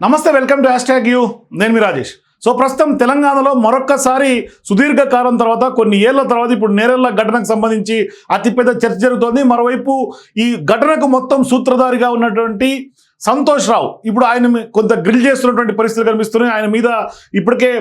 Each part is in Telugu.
నమస్తే, వెల్కమ్ టు #యూ. నేను మీ రాజేష్. సో ప్రస్తుతం తెలంగాణలో మరొక్కసారి సుదీర్ఘకాలం తర్వాత కొన్ని ఏళ్ల తర్వాత ఇప్పుడు నేరెళ్ల ఘటనకు సంబంధించి అతిపెద్ద చర్చ జరుగుతోంది. మరోవైపు ఈ ఘటనకు మొత్తం సూత్రధారిగా ఉన్నటువంటి సంతోష్ రావు ఇప్పుడు ఆయన కొంత గ్రిల్ చేస్తున్నటువంటి పరిస్థితులు కనిపిస్తున్నాయి. ఆయన మీద ఇప్పటికే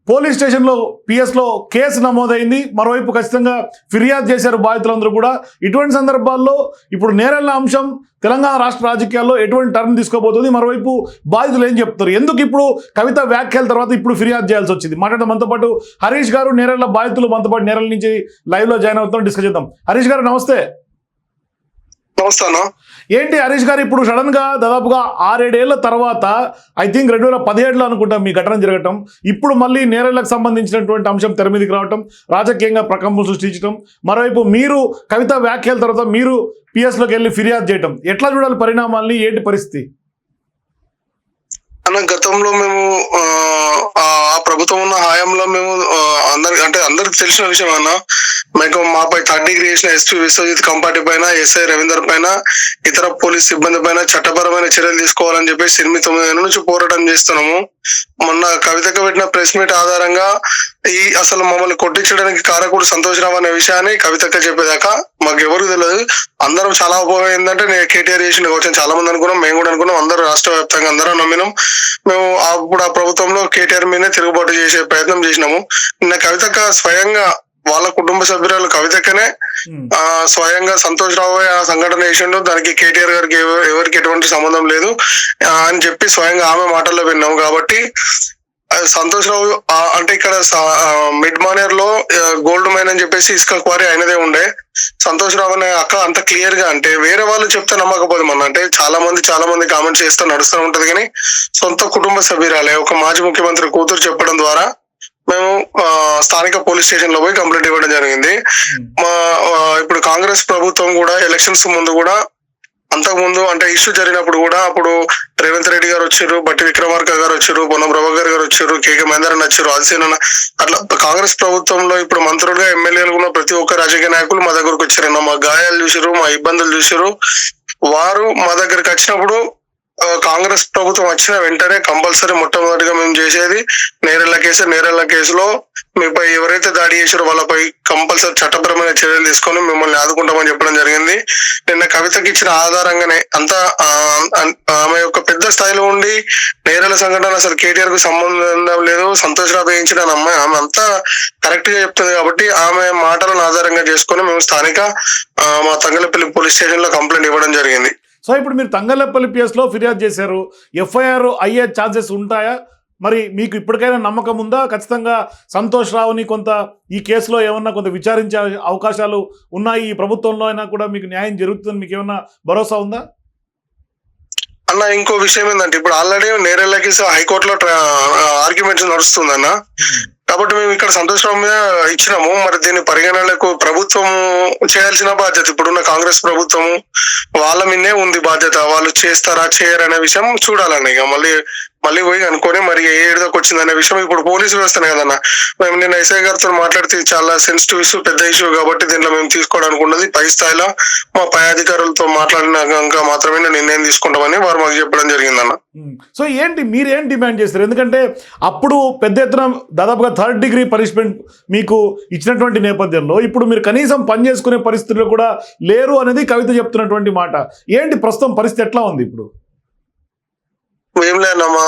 పోలీస్ స్టేషన్లో పిఎస్లో కేసు నమోదైంది. మరోవైపు ఖచ్చితంగా ఫిర్యాదు చేశారు బాధితులందరూ కూడా. ఇటువంటి సందర్భాల్లో ఇప్పుడు నేరెళ్ల అంశం తెలంగాణ రాష్ట్ర రాజకీయాల్లో ఎటువంటి టర్న్ తీసుకోబోతుంది, మరోవైపు బాధితులు ఏం చెప్తారు, ఎందుకు ఇప్పుడు కవిత వ్యాఖ్యల తర్వాత ఇప్పుడు ఫిర్యాదు చేయాల్సి వచ్చింది, మాట్లాడడం మనతో పాటు హరీష్ గారు, నేరెళ్ల బాధితులు మనతో పాటు నేరెళ్ల నుంచి లైవ్లో జాయిన్ అవుతాం, డిస్కస్ చేద్దాం. హరీష్ గారు నమస్తే. నమస్తాను. ఏంటి హరీష్ గారు, ఇప్పుడు సడన్ గా దాదాపుగా 6-7 ఏళ్ల తర్వాత ఐ థింక్ 2017లో అనుకుంటాం మీ ఘటన జరగటం, ఇప్పుడు మళ్ళీ నేరెళ్లకు సంబంధించినటువంటి అంశం తెర మీదకి రావటం, రాజకీయంగా ప్రకంపం సృష్టించడం, మరోవైపు మీరు కవిత వ్యాఖ్యల తర్వాత మీరు పిఎస్లోకి వెళ్ళి ఫిర్యాదు చేయటం, ఎట్లా చూడాలి పరిణామాల్ని, ఏంటి పరిస్థితి? అన్న, గతంలో మేము ఆ ప్రభుత్వం ఉన్న హయాంలో మేము అందరికి తెలిసిన విషయం అన్న, మాపై 3rd డిగ్రీ చేసిన ఎస్పీ విశ్వజిత్ కంపాటి పైన, ఎస్ఐ రవీందర్ పైన, ఇతర పోలీస్ సిబ్బంది పైన చట్టపరమైన చర్యలు తీసుకోవాలని చెప్పేసి 8-9 ఏళ్ళ నుంచి పోరాటం చేస్తున్నాము. మొన్న కవితకు పెట్టిన ప్రెస్ మీట్ ఆధారంగా అసలు మమ్మల్ని కొట్టించడానికి కారకుడు సంతోష్ రావు అనే విషయాన్ని కవితక్క చెప్పేదాకా మాకు ఎవరికి తెలియదు. అందరం చాలా ఉపయోగం ఏంటంటే నేను కేటీఆర్ చేసిన వచ్చాను, చాలా మంది అనుకున్నాం, మేము కూడా అనుకున్నాం, అందరూ రాష్ట్ర వ్యాప్తంగా అందరం నమ్మినాం. మేము అప్పుడు ఆ ప్రభుత్వంలో కేటీఆర్ మీదనే తిరుగుబాటు చేసే ప్రయత్నం చేసినాము. నిన్న కవితక్క స్వయంగా వాళ్ళ కుటుంబ సభ్యురాలు కవితక్కనే స్వయంగా సంతోష్ రావు ఆ సంఘటన చేసిండు, దానికి కేటీఆర్ గారికి ఎవరికి ఎటువంటి సంబంధం లేదు అని చెప్పి స్వయంగా ఆమె మాటల్లో విన్నాము. కాబట్టి సంతోష్ రావు అంటే ఇక్కడ మిడ్ మానేర్ లో గోల్డ్ మైన్ అని చెప్పేసి ఇసుక క్వారీ అయినదే ఉండే. సంతోష్ రావు అనే అక్క అంత క్లియర్ గా, అంటే వేరే వాళ్ళు చెప్తే నమ్మకపోదు మన, అంటే చాలా మంది కామెంట్స్ చేస్తూ నడుస్తూ ఉంటది, కానీ సొంత కుటుంబ సభ్యురాలే ఒక మాజీ ముఖ్యమంత్రి కూతురు చెప్పడం ద్వారా మేము స్థానిక పోలీస్ స్టేషన్ లో పోయి కంప్లైంట్ ఇవ్వడం జరిగింది. ఇప్పుడు కాంగ్రెస్ ప్రభుత్వం కూడా ఎలక్షన్స్ ముందు కూడా, అంతకు ముందు అంటే ఇష్యూ జరిగినప్పుడు కూడా, అప్పుడు రేవంత్ రెడ్డి గారు వచ్చారు, బట్టి విక్రమార్క గారు వచ్చారు, పొన్నం ప్రభాకర్ గారు వచ్చారు, కేకే మహేందర్ వచ్చారు, ఆదిసేన, అట్లా కాంగ్రెస్ ప్రభుత్వంలో ఇప్పుడు మంత్రులుగా ఎమ్మెల్యేలు ఉన్న ప్రతి ఒక్క రాజకీయ నాయకులు మా దగ్గరకు వచ్చారన్న, మా గాయాలు చూసారు, మా ఇబ్బందులు చూసారు. వారు మా దగ్గరికి వచ్చినప్పుడు కాంగ్రెస్ ప్రభుత్వం వచ్చిన వెంటనే కంపల్సరీ మొట్టమొదటిగా మేము చేసేది నేరెళ్ల కేసులో మీపై ఎవరైతే దాడి చేశారో వాళ్ళపై కంపల్సరీ చట్టపరమైన చర్యలు తీసుకొని మిమ్మల్ని ఆదుకుంటామని చెప్పడం జరిగింది. నిన్న కవితకి ఇచ్చిన ఆధారంగానే అంతా ఆమె యొక్క పెద్ద స్థాయిలో ఉండి నేరెళ్ల సంఘటన అసలు కేటీఆర్ కు సంబంధం లేదు, సంతోష్ రావు వేయించిన అమ్మాయి ఆమె అంతా కరెక్ట్ గా చెప్తుంది. కాబట్టి ఆమె మాటలను ఆధారంగా చేసుకొని మేము స్థానిక మా తంగలపల్లి పోలీస్ స్టేషన్ లో కంప్లైంట్ ఇవ్వడం జరిగింది. సో ఇప్పుడు మీరు తంగలపల్లి పిఎస్లో ఫిర్యాదు చేశారు, ఎఫ్ఐఆర్ అయ్యే ఛాన్సెస్ ఉంటాయా? మరి మీకు ఇప్పటికైనా నమ్మకం ఉందా ఖచ్చితంగా సంతోష్ రావుని కొంత ఈ కేసులో ఏమన్నా కొంత విచారించే అవకాశాలు ఉన్నాయి, ఈ ప్రభుత్వంలో అయినా కూడా మీకు న్యాయం జరుగుతుందని మీకు ఏమన్నా భరోసా ఉందా? అన్న, ఇంకో విషయం ఏంటంటే ఇప్పుడు ఆల్రెడీ నేరెళ్ల కేసు హైకోర్టులో ఆర్గ్యుమెంట్స్ నడుస్తుందన్న. కాబట్టి మేము ఇక్కడ సంతోష్ రావు మీద ఇచ్చినాము. మరి దీన్ని పరిగణనలకు ప్రభుత్వం చేయాల్సిన బాధ్యత, ఇప్పుడున్న కాంగ్రెస్ ప్రభుత్వము వాళ్ళ మీదే ఉంది బాధ్యత. వాళ్ళు చేస్తారా చేయరనే విషయం చూడాలండి. ఇక మళ్ళీ పోయి అనుకొని మరి ఏ ఏడుదాకా వచ్చిందనే విషయం ఇప్పుడు పోలీసు వ్యవస్థనే కదన్న. మేము నిన్న ఎస్ఐ గారితో మాట్లాడితే చాలా సెన్సిటివ్ ఇష్యూ, పెద్ద ఇష్యూ, కాబట్టి దీంట్లో మేము తీసుకోవడానికి ఉన్నది పై స్థాయిలో మా పై అధికారులతో మాట్లాడినాక మాత్రమే నిర్ణయం తీసుకుంటామని వారు మాకు చెప్పడం జరిగిందన్న. సో ఏంటి మీరేం డిమాండ్ చేస్తారు? ఎందుకంటే అప్పుడు పెద్ద ఎత్తున దాదాపుగా 3rd డిగ్రీ పనిష్మెంట్ మీకు ఇచ్చినటువంటి నేపథ్యంలో ఇప్పుడు మీరు కనీసం పని చేసుకునే పరిస్థితుల్లో కూడా లేరు అనేది కవిత చెప్తున్నటువంటి మాట. ఏంటి ప్రస్తుతం పరిస్థితి ఎట్లా ఉంది ఇప్పుడు? ఏం లేదమ్మా,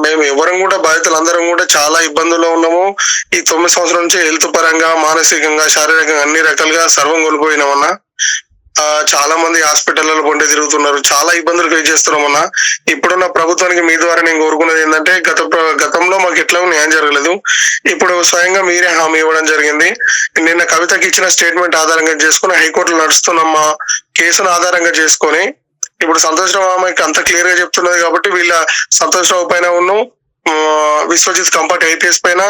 మేము ఎవరం కూడా బాధితులందరం కూడా చాలా ఇబ్బందుల్లో ఉన్నాము. ఈ 9 సంవత్సరాల నుంచి హెల్త్ పరంగా, మానసికంగా, శారీరకంగా అన్ని రకాలుగా సర్వం కోల్పోయినామన్నా. చాలా మంది హాస్పిటల్లో పొండే తిరుగుతున్నారు, చాలా ఇబ్బందులు ఫేస్ చేస్తున్నామన్నా. ఇప్పుడున్న ప్రభుత్వానికి మీ ద్వారా నేను కోరుకున్నది ఏంటంటే, గతంలో మాకు ఎట్లా న్యాయం జరగలేదు, ఇప్పుడు స్వయంగా మీరే హామీ ఇవ్వడం జరిగింది. నిన్న కవితకి ఇచ్చిన స్టేట్మెంట్ ఆధారంగా చేసుకుని హైకోర్టులో నడుస్తున్న మా కేసును ఆధారంగా చేసుకొని ఇప్పుడు సంతోష్ రావు ఆమెకి అంత క్లియర్ గా చెప్తున్నది. కాబట్టి వీళ్ళ సంతోష్ రావు పైన విశ్వజిత్ కంపాటి ఐపీఎస్ పైన,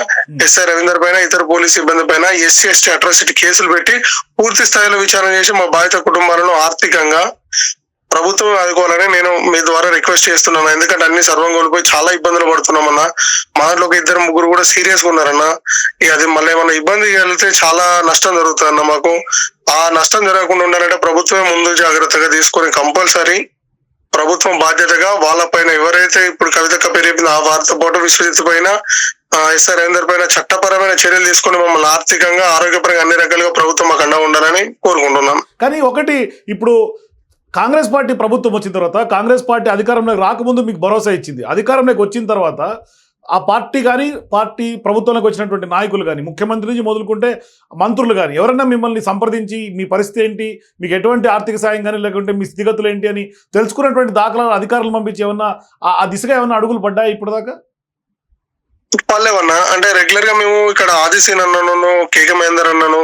ఎస్ఐ రవీందర్ పైన, ఇతర పోలీస్ సిబ్బంది పైన SC/ST అట్రాసిటీ కేసులు పెట్టి పూర్తి స్థాయిలో విచారణ చేసి మా బాధిత కుటుంబాలను ఆర్థికంగా ప్రభుత్వం ఆదుకోవాలని నేను మీ ద్వారా రిక్వెస్ట్ చేస్తున్నాను. ఎందుకంటే అన్ని సర్వం కోల్పోయి చాలా ఇబ్బందులు పడుతున్నామన్నా. మా దాంట్లో 2-3 కూడా సీరియస్ గా ఉన్నారన్న. ఇక అది మళ్ళీ ఏమన్నా ఇబ్బంది కలిగితే చాలా నష్టం జరుగుతుంది అన్న మాకు. ఆ నష్టం జరగకుండా ఉండాలంటే ప్రభుత్వమే ముందు జాగ్రత్తగా తీసుకొని కంపల్సరీ ప్రభుత్వం బాధ్యతగా వాళ్ళపైన ఎవరైతే ఇప్పుడు కవితక్క పేరు చెప్పిందో ఆ వారితో పాటు విశ్వజిత్ పైన ఎస్ఆర్ రవీందర్ పైన చట్టపరమైన చర్యలు తీసుకొని మమ్మల్ని ఆర్థికంగా ఆరోగ్యపరంగా అన్ని రకాలుగా ప్రభుత్వం మాకు అండగా ఉండాలని కోరుకుంటున్నాం. కానీ ఒకటి, ఇప్పుడు కాంగ్రెస్ పార్టీ ప్రభుత్వం వచ్చిన తర్వాత, కాంగ్రెస్ పార్టీ అధికారంలోకి రాకముందు మీకు భరోసా ఇచ్చింది. అధికారంలోకి వచ్చిన తర్వాత ఆ పార్టీ కానీ, పార్టీ ప్రభుత్వంలోకి వచ్చినటువంటి నాయకులు కానీ, ముఖ్యమంత్రి నుంచి మొదలుకుంటే మంత్రులు కానీ ఎవరైనా మిమ్మల్ని సంప్రదించి మీ పరిస్థితి ఏంటి, మీకు ఎటువంటి ఆర్థిక సాయం కానీ, లేకుంటే మీ స్థితిగతులు ఏంటి అని తెలుసుకున్నటువంటి దాఖలాలు అధికారులు పంపించి ఏమన్నా ఆ దిశగా ఏమన్నా అడుగులు పడ్డాయి ఇప్పటిదాకా? పర్లేవన్నా, అంటే రెగ్యులర్ గా మేము ఇక్కడ ఆదిశీన్ అన్నను, కేకే మహేందర్ అన్నను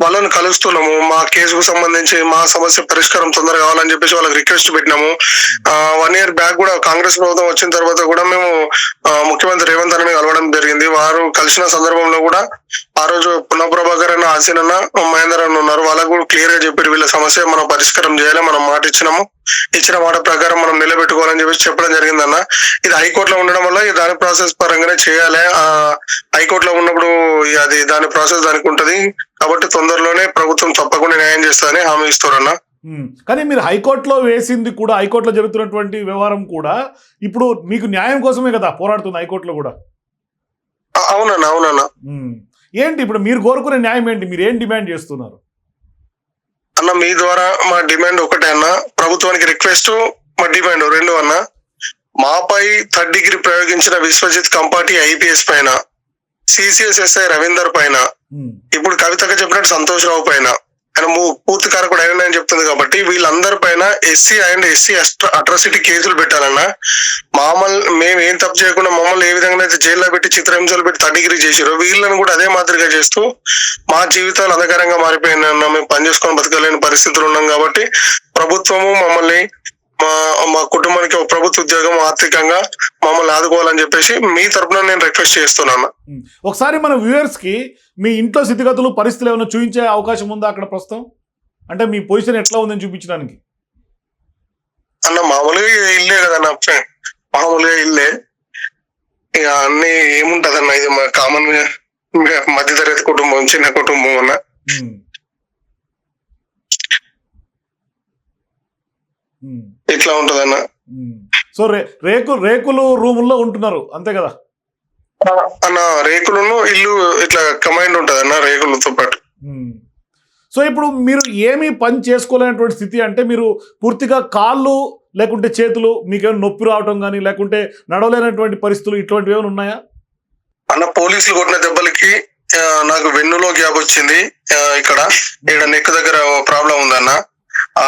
వాళ్ళని కలుస్తున్నాము. మా కేసుకు సంబంధించి మా సమస్య పరిష్కారం తొందరగా కావాలని చెప్పేసి వాళ్ళకి రిక్వెస్ట్ పెట్టినాము. 1 year బ్యాక్ కూడా కాంగ్రెస్ ప్రభుత్వం వచ్చిన తర్వాత కూడా మేము ముఖ్యమంత్రి రేవంత్ అన్నని కలవడం జరిగింది. వారు కలిసిన సందర్భంలో కూడా ఆ రోజు పునఃప్రభాకర్ అన్న, ఆసిన్ అన్న, మహేందర్ అన్న ఉన్నారు. వాళ్ళకు కూడా క్లియర్ గా చెప్పారు వీళ్ళ సమస్య మనం పరిష్కారం చేయాలి, మనం మాట ఇచ్చినాము, ఇచ్చిన మాట ప్రకారం మనం నిలబెట్టుకోవాలని చెప్పేసి చెప్పడం జరిగిందన్న. ఇది హైకోర్టులో ఉండడం వల్ల దాని ప్రాసెస్ పరంగానే చేయాలి. హైకోర్టులో ఉన్నప్పుడు అది దాని ప్రాసెస్ దానికి ఉంటది కాబట్టి తొందరలోనే ప్రభుత్వం తప్పకుండా న్యాయం చేస్తుందని హామీ ఇస్తారన్న. కానీ మీరు హైకోర్టులో వేసింది కూడా, హైకోర్టులో జరుగుతున్నటువంటి వ్యవహారం కూడా ఇప్పుడు మీకు న్యాయం కోసమే కదా పోరాడుతుంది హైకోర్టులో కూడా. అవునన్నా, అవునన్నా. ఏంటి ఇప్పుడు మీరు కోరుకునే న్యాయం ఏంటి? మీరు ఏం డిమాండ్ చేస్తున్నారు అన్న? మీ ద్వారా మా డిమాండ్ ఒకటే అన్న, ప్రభుత్వానికి రిక్వెస్ట్, మా డిమాండ్ 2 అన్న. మాపై 3rd degree ప్రయోగించిన విశ్వజిత్ కంపాటి ఐపీఎస్ పైన, సిసిఎస్ఎస్ఐ రవీందర్ పైన, ఇప్పుడు కవితగా చెప్పినట్టు సంతోష్ రావు పైన, ఆయన పూర్తి కారకుడు ఆయన చెప్తుంది కాబట్టి వీళ్ళందరి పైన ఎస్సీ అండ్ ఎస్సీ అట్రాసిటీ కేసులు పెట్టాలన్నా. మేము ఏం తప్పు చేయకుండా మమ్మల్ని ఏ విధంగా అయితే జైల్లో పెట్టి చిత్రహింసలు పెట్టి 3rd degree చేసారో వీళ్ళని కూడా అదే మాదిరిగా చేస్తూ మా జీవితాలు అంధకారంగా మారిపోయినా మేము పనిచేసుకొని బతకలేని పరిస్థితులు ఉన్నాం కాబట్టి ప్రభుత్వము మమ్మల్ని, మా కుటుంబానికి ఒక ప్రభుత్వ ఉద్యోగం, ఆర్థికంగా మమ్మల్ని ఆదుకోవాలని చెప్పేసి మీ తరపున నేను రిక్వెస్ట్ చేస్తున్నాను. ఒకసారి మన వ్యూవర్స్ కి మీ ఇంట్లో స్థితిగతులు, పరిస్థితులు ఏమైనా చూపించే అవకాశం ఉందా అక్కడ ప్రస్తుతం? అంటే మీ పొజిషన్ ఎట్లా ఉందని చూపించడానికి. అన్న మామూలుగా ఇల్లే కదన్న, మామూలుగా ఇల్లే, ఇక అన్ని ఏముంటదన్న, ఇది మా కామన్ మధ్యతరగతి కుటుంబం, చిన్న కుటుంబం అన్న. ఇట్లా ఉంటదన్న. సో రేకులు రూముల్లో ఉంటున్నారు అంతే కదా అన్న? రేకులను ఇల్లు ఇట్లా కమైండ్ ఉంటది అన్న, రేకులతో పాటు. సో ఇప్పుడు మీరు ఏమీ పని చేసుకోలేనటువంటి స్థితి అంటే, మీరు పూర్తిగా కాళ్ళు లేకుంటే చేతులు మీకేమైనా నొప్పి రావటం కానీ, లేకుంటే నడవలేనటువంటి పరిస్థితులు ఇటువంటివి ఏమైనా ఉన్నాయా అన్న? పోలీసులు కొట్టిన దెబ్బలకి నాకు వెన్నులో గ్యాప్ వచ్చింది, ఇక్కడ నెక్ దగ్గర ప్రాబ్లం ఉందన్న. ఆ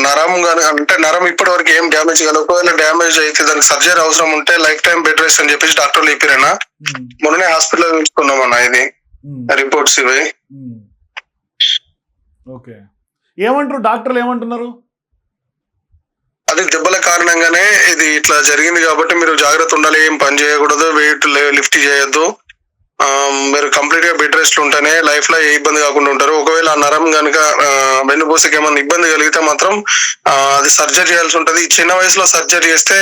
నరం గాని, అంటే నరం ఇప్పటి వరకు ఏం డ్యామేజ్ కాదు. ఒకవేళ డ్యామేజ్ అయితే దానికి సర్జరీ అవసరం ఉంటే లైఫ్ టైం బెడ్ రెస్ట్ అని చెప్పేసి డాక్టర్లు చెప్పారన్నా. మొన్ననే హాస్పిటల్ చూసుకున్నామన్నా, ఇది రిపోర్ట్స్ ఇవి. ఓకే, ఏమంటారు డాక్టర్లు, ఏమంటున్నారు? అది దెబ్బల కారణంగానే ఇది ఇట్లా జరిగింది కాబట్టి మీరు జాగ్రత్త ఉండాలి, ఏం పని చేయకూడదు, వెయిట్ లిఫ్ట్ చేయొద్దు, మీరు కంప్లీట్ గా బెడ్ రెస్ట్ ఉంటేనే లైఫ్ లో ఏ ఇబ్బంది కాకుండా ఉంటారు. ఒకవేళ ఆ నరం కనుక వెన్నుపూసకి ఏమైనా ఇబ్బంది కలిగితే మాత్రం అది సర్జరీ చేయాల్సి ఉంటది. చిన్న వయసులో సర్జరీ చేస్తే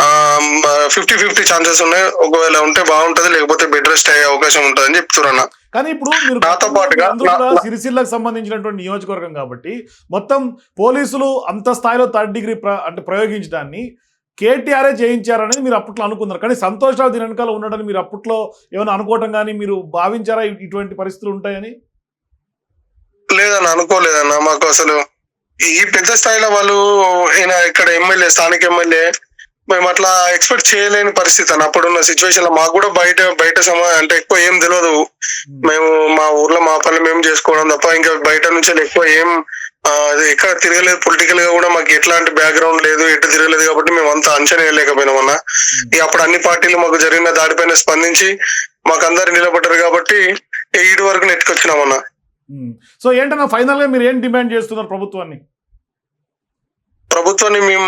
50-50 ఛాన్సెస్ ఉన్నాయి. ఒకవేళ ఉంటే బాగుంటది, లేకపోతే బెడ్ రెస్ట్ అయ్యే అవకాశం ఉంటది అని చెప్తున్నా. కానీ ఇప్పుడు మీరు నాతో పాటుగా సిరిసిల్లకు సంబంధించినటువంటి నియోజకవర్గం కాబట్టి మొత్తం పోలీసులు అంత స్థాయిలో 3rd degree అంటే ప్రయోగించడాన్ని కేటీఆర్ఏ చేయించారనేది మీరు అప్పట్లో అనుకున్నారు. కానీ సంతోష్ రావు దీని వెనకాల ఉండడని మీరు అప్పట్లో ఏమైనా అనుకోవటం కానీ మీరు భావించారా ఇటువంటి పరిస్థితులు ఉంటాయని? లేదన్న, అనుకోలేదన్న. మాకు అసలు ఈ పెద్ద స్థాయిలో వాళ్ళు ఇక్కడ ఎమ్మెల్యే, స్థానిక ఎమ్మెల్యే, మేము అట్లా ఎక్స్పెక్ట్ చేయలేని పరిస్థితి అన్న. అప్పుడున్న సిచ్యువేషన్ లో మాకు కూడా బయట అంటే ఎక్కువ ఏం తెలియదు. మేము మా ఊర్లో మా పని మేము చేసుకోవడం తప్ప ఇంకా బయట నుంచి ఎక్కువ ఏం ఎక్కడ తిరగలేదు. పొలిటికల్ గా కూడా మాకు ఎట్లాంటి బ్యాక్గ్రౌండ్ లేదు, ఎటు తిరగలేదు కాబట్టి మేము అంత అంచనా వేయలేకపోయినాం అన్న. అప్పుడు అన్ని పార్టీలు మాకు జరిగిన దాడిపైన స్పందించి మాకు అందరు నిలబడ్డారు కాబట్టి ఈడు వరకు నెట్టుకొచ్చినామన్నా. సో ఏంటన్నా ఫైనల్ గా మీరు ఏం డిమాండ్ చేస్తున్నారు ప్రభుత్వాన్ని? ప్రభుత్వాన్ని మేము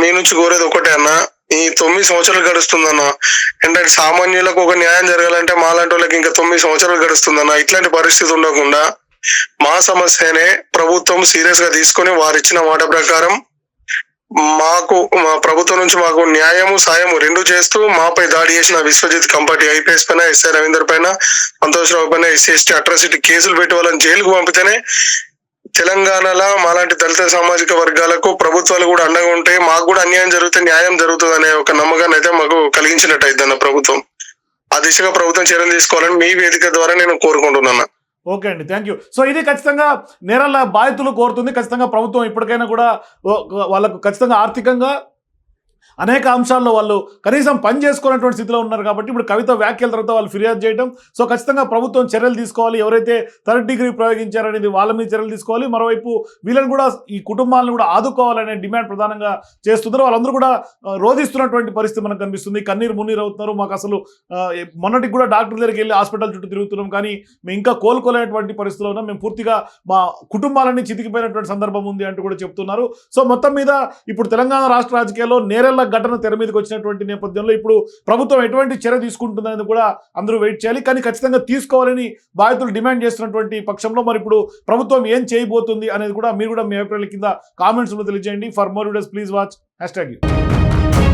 మీ నుంచి కోరేది ఒకటే అన్న, ఈ 9 సంవత్సరాలు గడుస్తుందన్న. ఏంటంటే సామాన్యులకు ఒక న్యాయం జరగాలంటే మాలాంటి వాళ్ళకి ఇంకా 9 సంవత్సరాలు గడుస్తుందన్న. ఇట్లాంటి పరిస్థితి ఉండకుండా మా సమస్యనే ప్రభుత్వం సీరియస్ గా తీసుకొని వారు ఇచ్చిన మాట ప్రకారం మా ప్రభుత్వం నుంచి మాకు న్యాయము, సాయము 2 చేస్తూ మాపై దాడి చేసిన విశ్వజిత్ కంపాటి ఐపీఎస్ పైన, ఎస్ఐ రవీందర్ పైన, సంతోష్ రావు పైన SC ST అట్రాసిటీ కేసులు పెట్టి వాళ్ళని జైలుకు పంపితేనే తెలంగాణలో మాలాంటి దళిత సామాజిక వర్గాలకు ప్రభుత్వాలు కూడా అండగా ఉంటే మాకు కూడా అన్యాయం జరిగితే న్యాయం జరుగుతుంది అనే ఒక నమ్మకాన్ని అయితే మాకు కలిగించినట్టు అయిందన్న ప్రభుత్వం. ఆ దిశగా ప్రభుత్వం చర్యలు తీసుకోవాలని మీ వేదిక ద్వారా నేను కోరుకుంటున్నాను. ఓకే అండి, థ్యాంక్ యూ. సో ఇది ఖచ్చితంగా నేరాల బాధితులు కోరుతుంది. ఖచ్చితంగా ప్రభుత్వం ఇప్పటికైనా కూడా వాళ్ళకు ఖచ్చితంగా ఆర్థికంగా అనేక అంశాల్లో వాళ్ళు కనీసం పని చేసుకున్నటువంటి స్థితిలో ఉన్నారు కాబట్టి ఇప్పుడు కవిత వ్యాఖ్యల తర్వాత వాళ్ళు ఫిర్యాదు చేయడం. సో ఖచ్చితంగా ప్రభుత్వం చర్యలు తీసుకోవాలి. ఎవరైతే థర్డ్ డిగ్రీ ప్రయోగించారనేది వాళ్ళ మీద చర్యలు తీసుకోవాలి. మరోవైపు వీళ్ళని కూడా ఈ కుటుంబాలను కూడా ఆదుకోవాలనే డిమాండ్ ప్రధానంగా చేస్తున్నారు. వాళ్ళందరూ కూడా రోధిస్తున్నటువంటి పరిస్థితి మనకు కనిపిస్తుంది. కన్నీరు మున్నీరు అవుతున్నారు. మాకు అసలు మొన్నటికి కూడా డాక్టర్ దగ్గరికి వెళ్ళి హాస్పిటల్ చుట్టూ తిరుగుతున్నాం, కానీ మేము ఇంకా కోలుకోలేనటువంటి పరిస్థితిలో ఉన్నాం. మేము పూర్తిగా మా కుటుంబాలన్నీ చితికిపోయినటువంటి సందర్భం ఉంది అంటూ కూడా చెప్తున్నారు. సో మొత్తం మీద ఇప్పుడు తెలంగాణ రాష్ట్ర రాజకీయాల్లో నేరెళ్ల ఘటన తెర మీదకి వచ్చినటువంటి నేపథ్యంలో ఇప్పుడు ప్రభుత్వం ఎటువంటి చర్య తీసుకుంటుందనేది కూడా అందరూ వెయిట్ చేయాలి. కానీ ఖచ్చితంగా తీసుకోవాలని బాధితులు డిమాండ్ చేస్తున్నటువంటి పక్షంలో మరి ఇప్పుడు ప్రభుత్వం ఏం చేయబోతుంది అనేది కూడా మీరు కూడా మీ అభిప్రాయాల కింద కామెంట్స్లో తెలియజేయండి. For more videos please watch #.